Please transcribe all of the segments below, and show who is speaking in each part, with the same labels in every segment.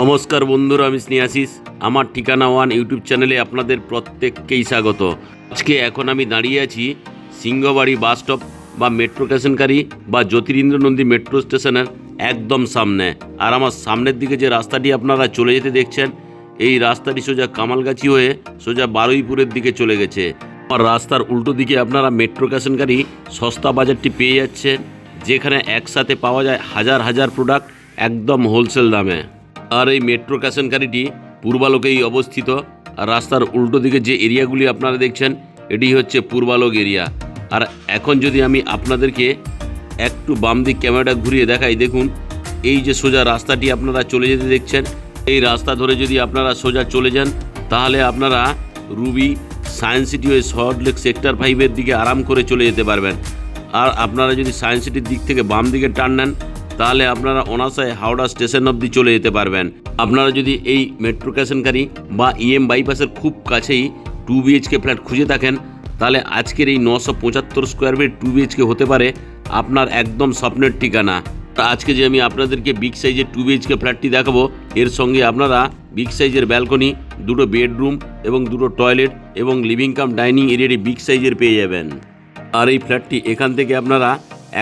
Speaker 1: নমস্কার বন্ধুরা, আমি স্নেহাশিস। আমার ঠিকানা ওয়ান ইউটিউব চ্যানেলে আপনাদের প্রত্যেককেই স্বাগত। আজকে এখন আমি দাঁড়িয়ে আছি সিংহবাড়ি বাস স্টপ বা মেট্রো স্টেশনকারী বা জ্যোতিরিন্দ্র নন্দী মেট্রো স্টেশনের একদম সামনে। আর আমার সামনের দিকে যে রাস্তাটি আপনারা চলে যেতে দেখছেন, এই রাস্তাটি সোজা কামালগাছি হয়ে সোজা বারুইপুরের দিকে চলে গেছে। আর রাস্তার উল্টো দিকে আপনারা মেট্রো স্টেশনকারী সস্তা বাজারটি পেয়ে যাচ্ছেন, যেখানে একসাথে পাওয়া যায় হাজার হাজার প্রোডাক্ট একদম হোলসেল দামে। আর এই মেট্রো স্টেশনকারীটি পূর্বালোকেই অবস্থিত। আর রাস্তার উল্টো দিকে যে এরিয়াগুলি আপনারা দেখছেন, এটি হচ্ছে পূর্বালোক এরিয়া। আর এখন যদি আমি আপনাদেরকে একটু বাম দিক ক্যামেরাটা ঘুরিয়ে দেখাই, দেখুন এই যে সোজা রাস্তাটি আপনারা চলে যেতে দেখছেন, এই রাস্তা ধরে যদি আপনারা সোজা চলে যান, তাহলে আপনারা রুবি, সায়েন্স সিটি হয়ে সল্টলেক সেক্টর 5-এর দিকে আরাম করে চলে যেতে পারবেন। আর আপনারা যদি সায়েন্স সিটির দিক থেকে বাম দিকে টার্ন নেন, তাহলে আপনারা অনায়াসে হাওড়া স্টেশন অবধি চলে যেতে পারবেন। আপনারা যদি এই মেট্রো স্টেশনকারী বা ইএম বাইপাসের খুব কাছেই 2 BHK ফ্ল্যাট খুঁজে থাকেন, তাহলে আজকের এই 975 স্কোয়ার ফিট 2 BHK হতে পারে আপনার একদম স্বপ্নের ঠিকানা। আজকে যে আমি আপনাদেরকে বিগ সাইজের 2 BHK ফ্ল্যাটটি দেখাবো, এর সঙ্গে আপনারা বিগ সাইজের ব্যালকনি, দুটো বেডরুম এবং দুটো টয়লেট এবং লিভিং কাম ডাইনিং এরিয়াটি বিগ সাইজের পেয়ে যাবেন। আর এই ফ্ল্যাটটি এখান থেকে আপনারা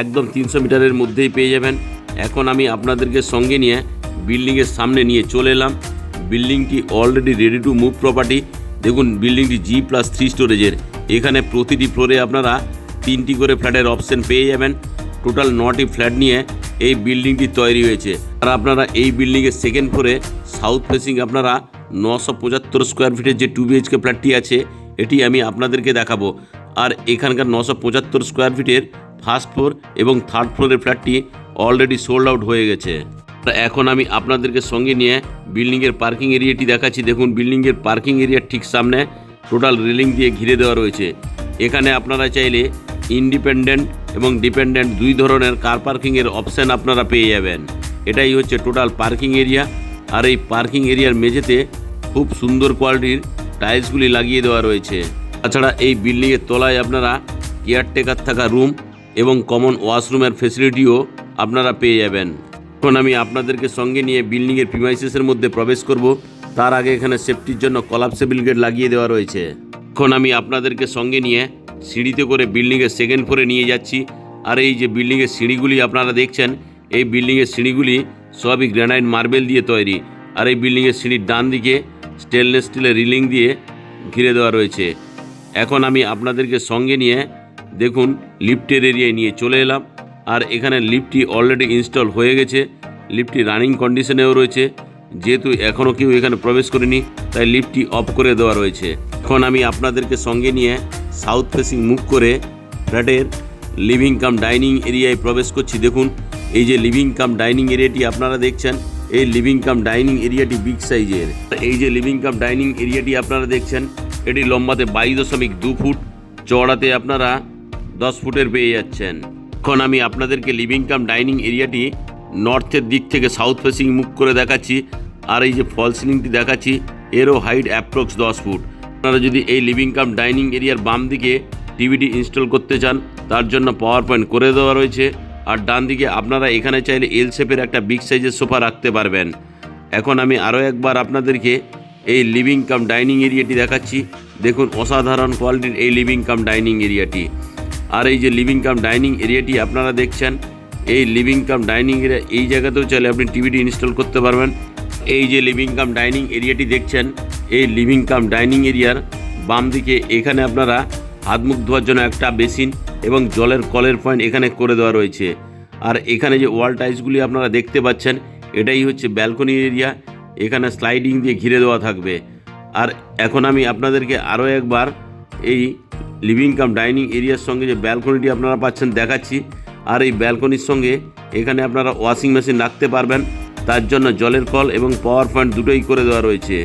Speaker 1: একদম 300 মিটারের মধ্যেই পেয়ে যাবেন। এখন আমি আপনাদেরকে সঙ্গে নিয়ে বিল্ডিংয়ের সামনে নিয়ে চলে এলাম। বিল্ডিংটি already ready to move property. দেখুন বিল্ডিংটি G+3 স্টোরেজের। এখানে প্রতিটি ফ্লোরে আপনারা 3টি করে ফ্ল্যাটের অপশন পেয়ে যাবেন। টোটাল 9টি ফ্ল্যাট নিয়ে এই বিল্ডিংটি তৈরি হয়েছে। আর আপনারা এই বিল্ডিংয়ের সেকেন্ড ফ্লোরে সাউথ ফেসিং আপনারা 975 স্কোয়ার ফিটের যে 2 BHK ফ্ল্যাটটি আছে, এটি আমি আপনাদেরকে দেখাবো। আর এখানকার 975 স্কোয়ার ফিটের ফার্স্ট ফ্লোর এবং থার্ড ফ্লোরের ফ্ল্যাটটি অলরেডি সোল্ড আউট হয়ে গেছে। এখন আমি আপনাদেরকে সঙ্গে নিয়ে বিল্ডিংয়ের পার্কিং এরিয়াটি দেখাচ্ছি। দেখুন বিল্ডিংয়ের পার্কিং এরিয়ার ঠিক সামনে টোটাল রেলিং দিয়ে ঘিরে দেওয়া রয়েছে। এখানে আপনারা চাইলে ইন্ডিপেন্ডেন্ট এবং ডিপেন্ডেন্ট দুই ধরনের কার পার্কিংয়ের অপশান আপনারা পেয়ে যাবেন। এটাই হচ্ছে টোটাল পার্কিং এরিয়া। আর এই পার্কিং এরিয়ার মেঝেতে খুব সুন্দর কোয়ালিটির টাইলসগুলি লাগিয়ে দেওয়া রয়েছে। তাছাড়া এই বিল্ডিংয়ের তলায় আপনারা কেয়ারটেকার থাকা রুম এবং কমন ওয়াশরুমের ফেসিলিটিও আপনারা পেয়ে যাবেন। এখন আমি আপনাদেরকে সঙ্গে নিয়ে বিল্ডিংয়ের প্রিমাইসেসের মধ্যে প্রবেশ করব। তার আগে এখানে সেফটির জন্য কলাপসেবল গেট লাগিয়ে দেওয়া রয়েছে। এখন আমি আপনাদেরকে সঙ্গে নিয়ে সিঁড়িতে করে বিল্ডিংয়ের সেকেন্ড ফ্লোরে নিয়ে যাচ্ছি। আর এই যে বিল্ডিংয়ের সিঁড়িগুলি আপনারা দেখছেন, এই বিল্ডিংয়ের সিঁড়িগুলি সবই গ্রানাইট মার্বেল দিয়ে তৈরি। আর এই বিল্ডিংয়ের সিঁড়ির ডান দিকে স্টেনলেস স্টিলের রিলিং দিয়ে ঘিরে দেওয়া রয়েছে। এখন আমি আপনাদেরকে সঙ্গে নিয়ে দেখুন লিফটের এরিয়ায় নিয়ে চলে এলাম। আর এখানে লিফটটি অলরেডি ইনস্টল হয়ে গেছে। লিফটটি রানিং কন্ডিশনেও রয়েছে। যেহেতু এখনও কেউ এখানে প্রবেশ করেনি, তাই লিফটটি অফ করে দেওয়া রয়েছে। এখন আমি আপনাদেরকে সঙ্গে নিয়ে সাউথ ফেসিং মুভ করে ফ্ল্যাটের লিভিং কাম ডাইনিং এরিয়ায় প্রবেশ করছি। দেখুন এই যে লিভিং কাম ডাইনিং এরিয়াটি আপনারা দেখছেন, এই লিভিং কাম ডাইনিং এরিয়াটি বিগ সাইজের। এই যে লিভিং কাম ডাইনিং এরিয়াটি আপনারা দেখছেন, এটি লম্বাতে 22.2 ফুট, চওড়াতে আপনারা 10 ফুটের পেয়ে যাচ্ছেন। এখন আমি আপনাদেরকে লিভিং কাম ডাইনিং এরিয়াটি নর্থের দিক থেকে সাউথ ফেসিং মুভ করে দেখাচ্ছি। আর এই যে ফল সিলিংটি দেখাচ্ছি, এরও হাইট অ্যাপ্রক্স 10 ফুট। আপনারা যদি এই লিভিং কাম ডাইনিং এরিয়ার বাম দিকে টিভিটি ইনস্টল করতে চান, তার জন্য পাওয়ার পয়েন্ট করে দেওয়া রয়েছে। আর ডান দিকে আপনারা এখানে চাইলে এল শেপের একটা বিগ সাইজের সোফা রাখতে পারবেন। এখন আমি আরও একবার আপনাদেরকে এই লিভিং কাম ডাইনিং এরিয়াটি দেখাচ্ছি। দেখুন অসাধারণ কোয়ালিটির এই লিভিং কাম ডাইনিং এরিয়াটি। আর এই যে লিভিং কাম ডাইনিং এরিয়াটি আপনারা দেখছেন, এই লিভিং কাম ডাইনিং এরিয়া এই জায়গাতেও চাইলে আপনি টিভিটি ইনস্টল করতে পারবেন। এই যে লিভিং কাম ডাইনিং এরিয়াটি দেখছেন, এই লিভিং কাম ডাইনিং এরিয়ার বাম দিকে এখানে আপনারা হাত মুখ ধোয়ার জন্য একটা বেসিন এবং জলের কলের পয়েন্ট এখানে করে দেওয়া রয়েছে। আর এখানে যে ওয়াল টাইলসগুলি আপনারা দেখতে পাচ্ছেন, এটাই হচ্ছে ব্যালকনি এরিয়া। এখানে স্লাইডিং দিয়ে ঘিরে দেওয়া থাকবে। আর এখন আমি আপনাদেরকে আরও একবার এই লিভিং কাম ডাইনিং এরিয়ার সঙ্গে যে ব্যালকনিটি আপনারা পাচ্ছেন দেখাচ্ছি। আর এই ব্যালকনির সঙ্গে এখানে আপনারা ওয়াশিং মেশিন রাখতে পারবেন। তার জন্য জলের কল এবং পাওয়ার পয়েন্ট দুটোই করে দেওয়া রয়েছে।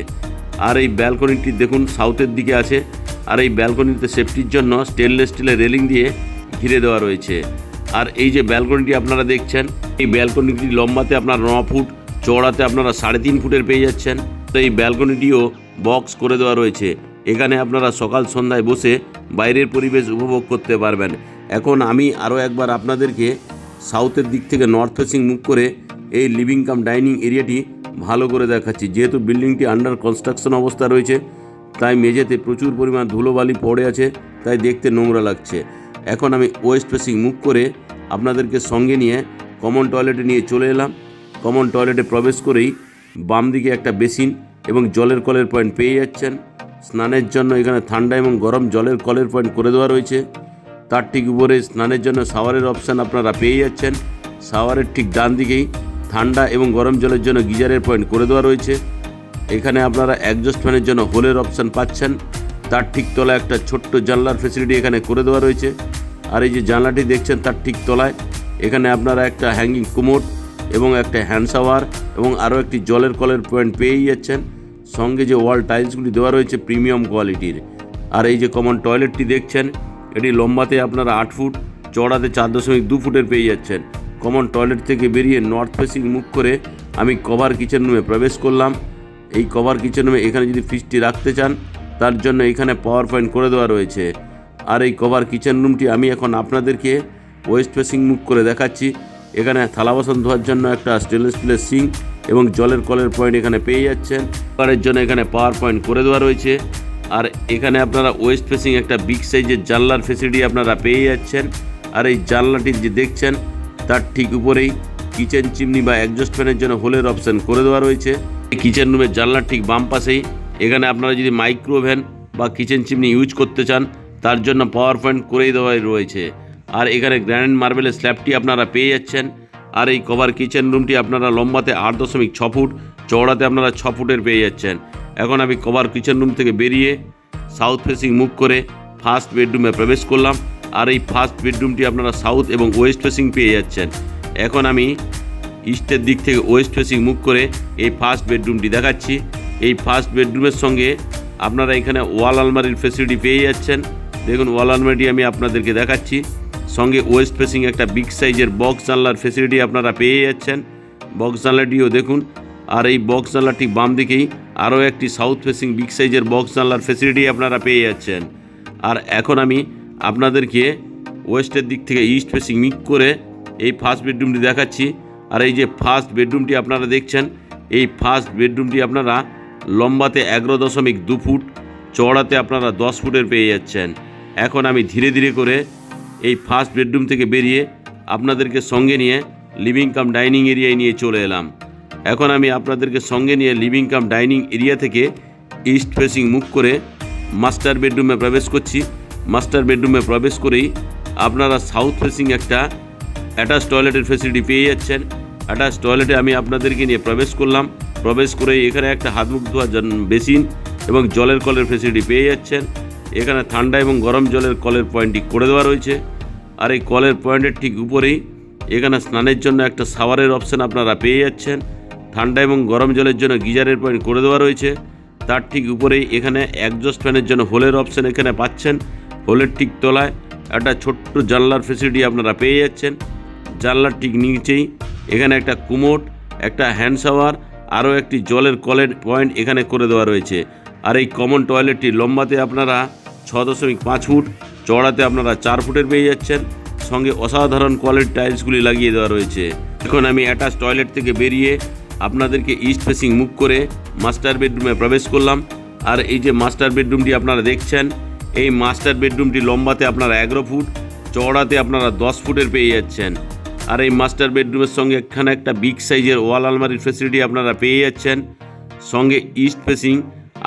Speaker 1: আর এই ব্যালকনিটি দেখুন সাউথের দিকে আছে। আর এই ব্যালকনিতে সেফটির জন্য স্টেনলেস স্টিলের রেলিং দিয়ে ঘিরে দেওয়া রয়েছে। আর এই যে ব্যালকনিটি আপনারা দেখছেন, এই ব্যালকনিটি লম্বাতে আপনার 9 ফুট, চওড়াতে আপনারা 3.5 ফুটের পেয়ে যাচ্ছেন। তো এই ব্যালকনিটিও বক্স করে দেওয়া রয়েছে। এখানে আপনারা সকাল সন্ধ্যায় বসে বাইরের পরিবেশ উপভোগ করতে পারবেন। এখন আমি আরও একবার আপনাদেরকে সাউথের দিক থেকে নর্থ ফেসিং মুভ করে এই লিভিং কাম ডাইনিং এরিয়াটি ভালো করে দেখাচ্ছি। যেহেতু বিল্ডিংটি আন্ডার কনস্ট্রাকশন অবস্থা রয়েছে, তাই মেঝেতে প্রচুর পরিমাণ ধুলোবালি পড়ে আছে, তাই দেখতে নোংরা লাগছে। এখন আমি ওয়েস্ট ফেসিং মুভ করে আপনাদেরকে সঙ্গে নিয়ে কমন টয়লেটে নিয়ে চলে এলাম। কমন টয়লেটে প্রবেশ করেই বাম দিকে একটা বেসিন এবং জলের কলের পয়েন্ট পেয়ে যাচ্ছেন। স্নানের জন্য এখানে ঠান্ডা এবং গরম জলের কলের পয়েন্ট করে দেওয়া রয়েছে। তার ঠিক উপরে স্নানের জন্য শাওয়ারের অপশান আপনারা পেয়ে যাচ্ছেন। শাওয়ারের ঠিক ডান দিকেই ঠান্ডা এবং গরম জলের জন্য গিজারের পয়েন্ট করে দেওয়া রয়েছে। এখানে আপনারা একজস্ট ফ্যানের জন্য হোলের অপশান পাচ্ছেন। তার ঠিক তলায় একটা ছোট্ট জানলার ফেসিলিটি এখানে করে দেওয়া রয়েছে। আর এই যে জানলাটি দেখছেন তার ঠিক তলায় এখানে আপনারা একটা হ্যাঙ্গিং কুমোড এবং একটা হ্যান্ড শাওয়ার এবং আরও একটি জলের কলের পয়েন্ট পেয়েই যাচ্ছেন। সঙ্গে যে ওয়াল টাইলসগুলি দেওয়া রয়েছে প্রিমিয়াম কোয়ালিটির। আর এই যে কমন টয়লেটটি দেখছেন, এটি লম্বাতে আপনারা 8 ফুট, চওড়াতে 4.2 ফুটের পেয়ে যাচ্ছেন। কমন টয়লেট থেকে বেরিয়ে নর্থ ফেসিং মুভ করে আমি কভার কিচেন রুমে প্রবেশ করলাম। এই কভার কিচেন রুমে এখানে যদি ফ্রিজটি রাখতে চান তার জন্য এখানে পাওয়ার পয়েন্ট করে দেওয়া রয়েছে। আর এই কভার কিচেন রুমটি আমি এখন আপনাদেরকে ওয়েস্ট ফেসিং মুভ করে দেখাচ্ছি। এখানে থালা বাসন ধোয়ার জন্য একটা স্টেনলেস স্টিলের সিঙ্ক এবং জলের কলের পয়েন্ট এখানে পেয়ে যাচ্ছেন। কভারের জন্য এখানে পাওয়ার পয়েন্ট করে দেওয়া রয়েছে। আর এখানে আপনারা ওয়েস্ট ফেসিং একটা বিগ সাইজের জানলার ফেসিলিটি আপনারা পেয়ে যাচ্ছেন। আর এই জানলাটি যে দেখছেন তার ঠিক উপরেই কিচেন চিমনি বা একজস্ট ফ্যানের জন্য হোলের অপশান করে দেওয়া রয়েছে। এই কিচেন রুমের জানলার ঠিক বাম পাশেই এখানে আপনারা যদি মাইক্রোওভেন বা কিচেন চিমনি ইউজ করতে চান তার জন্য পাওয়ার পয়েন্ট করেই দেওয়াই রয়েছে। আর এখানে গ্রানাইট মার্বেলের স্ল্যাবটি আপনারা পেয়ে যাচ্ছেন। আর এই কভার কিচেন রুমটি আপনারা লম্বাতে 8.6 ফুট, চওড়াতে আপনারা 6 ফুটের পেয়ে যাচ্ছেন। এখন আমি কভার কিচেন রুম থেকে বেরিয়ে সাউথ ফেসিং মুভ করে ফার্স্ট বেডরুমে প্রবেশ করলাম। আর এই ফার্স্ট বেডরুমটি আপনারা সাউথ এবং ওয়েস্ট ফেসিং পেয়ে যাচ্ছেন। এখন আমি ইস্টের দিক থেকে ওয়েস্ট ফেসিং মুভ করে এই ফার্স্ট বেডরুমটি দেখাচ্ছি। এই ফার্স্ট বেডরুমের সঙ্গে আপনারা এখানে ওয়াল আলমারির ফেসিলিটি পেয়ে যাচ্ছেন। দেখুন ওয়াল আলমারিটি আমি আপনাদেরকে দেখাচ্ছি। সঙ্গে ওয়েস্ট ফেসিং একটা বিগ সাইজের বক্স জানলার ফেসিলিটি আপনারা পেয়ে যাচ্ছেন। বক্স জানলাটিও দেখুন। আর এই বক্স জানলার ঠিক বাম দিকেই আরও একটি সাউথ ফেসিং বিগ সাইজের বক্স জানলার ফেসিলিটি আপনারা পেয়ে যাচ্ছেন। আর এখন আমি আপনাদেরকে ওয়েস্টের দিক থেকে ইস্ট ফেসিং মিক করে এই ফার্স্ট বেডরুমটি দেখাচ্ছি। আর এই যে ফার্স্ট বেডরুমটি আপনারা দেখছেন, এই ফার্স্ট বেডরুমটি আপনারা লম্বাতে 11.2 ফুট, চওড়াতে আপনারা 10 ফুটের পেয়ে যাচ্ছেন। এখন আমি ধীরে ধীরে করে এই ফার্স্ট বেডরুম থেকে বেরিয়ে আপনাদেরকে সঙ্গে নিয়ে লিভিং কাম ডাইনিং এরিয়ায় নিয়ে চলে এলাম। এখন আমি আপনাদেরকে সঙ্গে নিয়ে লিভিং কাম ডাইনিং এরিয়া থেকে ইস্ট ফেসিং মুভ করে মাস্টার বেডরুমে প্রবেশ করছি। মাস্টার বেডরুমে প্রবেশ করেই আপনারা সাউথ ফেসিং একটা অ্যাটাচ টয়লেটের ফেসিলিটি পেয়ে যাচ্ছেন। অ্যাটাচ টয়লেটে আমি আপনাদেরকে নিয়ে প্রবেশ করলাম। প্রবেশ করে এখানে একটা হাত মুখ ধোয়ার বেসিন এবং জলের কলের ফেসিলিটি পেয়ে যাচ্ছেন। এখানে ঠান্ডা এবং গরম জলের কলের পয়েন্টটি করে দেওয়া রয়েছে। আর এই কলের পয়েন্টের ঠিক উপরেই এখানে স্নানের জন্য একটা শাওয়ারের অপশান আপনারা পেয়ে যাচ্ছেন। ঠান্ডা এবং গরম জলের জন্য গিজারের পয়েন্ট করে দেওয়া রয়েছে। তার ঠিক উপরেই এখানে একজস্ট ফ্যানের জন্য হোলের অপশান এখানে পাচ্ছেন। হোলের ঠিক তলায় একটা ছোট্ট জানলার ফেসিলিটি আপনারা পেয়ে যাচ্ছেন। জানলার ঠিক নিচেই এখানে একটা কুমোড, একটা হ্যান্ড শাওয়ার, আরও একটি জলের কলের পয়েন্ট এখানে করে দেওয়া রয়েছে। আর এই কমন টয়লেটটি লম্বাতে আপনারা 6.5 ফুট, চওড়াতে আপনারা 4 ফুটের পেয়ে যাচ্ছেন। সঙ্গে অসাধারণ কোয়ালিটির টাইলসগুলি লাগিয়ে দেওয়া রয়েছে। এখন আমি অ্যাটাচ টয়লেট থেকে বেরিয়ে আপনাদেরকে ইস্ট ফেসিং মুভ করে মাস্টার বেডরুমে প্রবেশ করলাম। আর এই যে মাস্টার বেডরুমটি আপনারা দেখছেন, এই মাস্টার বেডরুমটি লম্বাতে আপনারা 11 ফুট, চওড়াতে আপনারা 10 ফুটের পেয়ে যাচ্ছেন। আর এই মাস্টার বেডরুমের সঙ্গে এখানে একটা বিগ সাইজের ওয়াল আলমারির ফেসিলিটি আপনারা পেয়ে যাচ্ছেন। সঙ্গে ইস্ট ফেসিং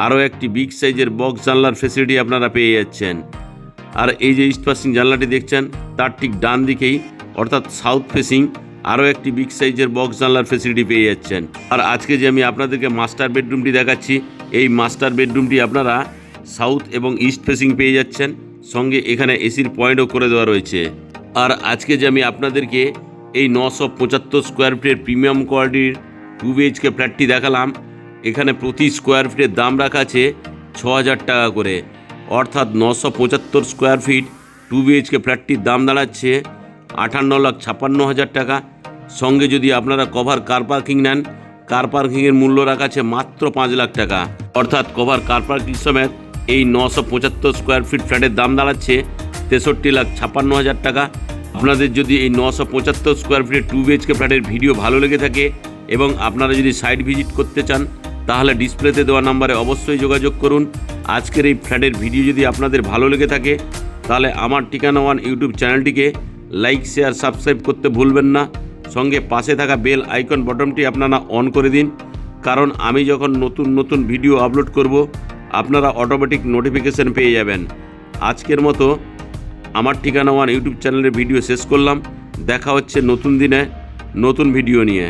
Speaker 1: আরও একটি বিগ সাইজের বক্স জানলার ফেসিলিটি আপনারা পেয়ে যাচ্ছেন। আর এই যে ইস্ট ফেসিং জানলাটি দেখছেন তার ঠিক ডান দিকেই অর্থাৎ সাউথ ফেসিং আরও একটি বিগ সাইজের বক্স জানলার ফেসিলিটি পেয়ে যাচ্ছেন। আর আজকে যে আমি আপনাদেরকে মাস্টার বেডরুমটি দেখাচ্ছি, এই মাস্টার বেডরুমটি আপনারা সাউথ এবং ইস্ট ফেসিং পেয়ে যাচ্ছেন। সঙ্গে এখানে এসির পয়েন্টও করে দেওয়া রয়েছে। আর আজকে যে আমি আপনাদেরকে এই 975 স্কোয়ার ফিটের প্রিমিয়াম কোয়ালিটির 2 BHK ফ্ল্যাটটি দেখালাম, এখানে প্রতি স্কোয়ার ফিটের দাম রাখা আছে 6,000 টাকা করে। অর্থাৎ 975 স্কোয়ার ফিট 2 BHK ফ্ল্যাটটির দাম দাঁড়াচ্ছে 58,56,000 টাকা। সঙ্গে যদি আপনারা কভার কার পার্কিং নেন, কার পার্কিংয়ের মূল্য রাখা আছে মাত্র 5 লাখ টাকা। অর্থাৎ কভার কার পার্কিং সমেত এই 975 স্কোয়ার ফিট ফ্ল্যাটের দাম দাঁড়াচ্ছে 63,56,000 টাকা। আপনাদের যদি এই 975 স্কোয়ার ফিটের 2 BHK ফ্ল্যাটের ভিডিও ভালো লেগে থাকে এবং আপনারা যদি সাইট ভিজিট করতে চান তাহলে ডিসপ্লেতে দেওয়া নাম্বারে অবশ্যই যোগাযোগ করুন। আজকের এই ফ্ল্যাটের ভিডিও যদি আপনাদের ভালো লেগে থাকে তাহলে আমার ঠিকানা ওয়ান ইউটিউব চ্যানেলটিকে লাইক শেয়ার সাবস্ক্রাইব করতে ভুলবেন না। সঙ্গে পাশে থাকা বেল আইকন বটনটি আপনারা অন করে দিন, কারণ আমি যখন নতুন নতুন ভিডিও আপলোড করব আপনারা অটোমেটিক নোটিফিকেশান পেয়ে যাবেন। আজকের মতো আমার ঠিকানা ওয়ান ইউটিউব চ্যানেলের ভিডিও শেষ করলাম। দেখা হচ্ছে নতুন দিনে নতুন ভিডিও নিয়ে।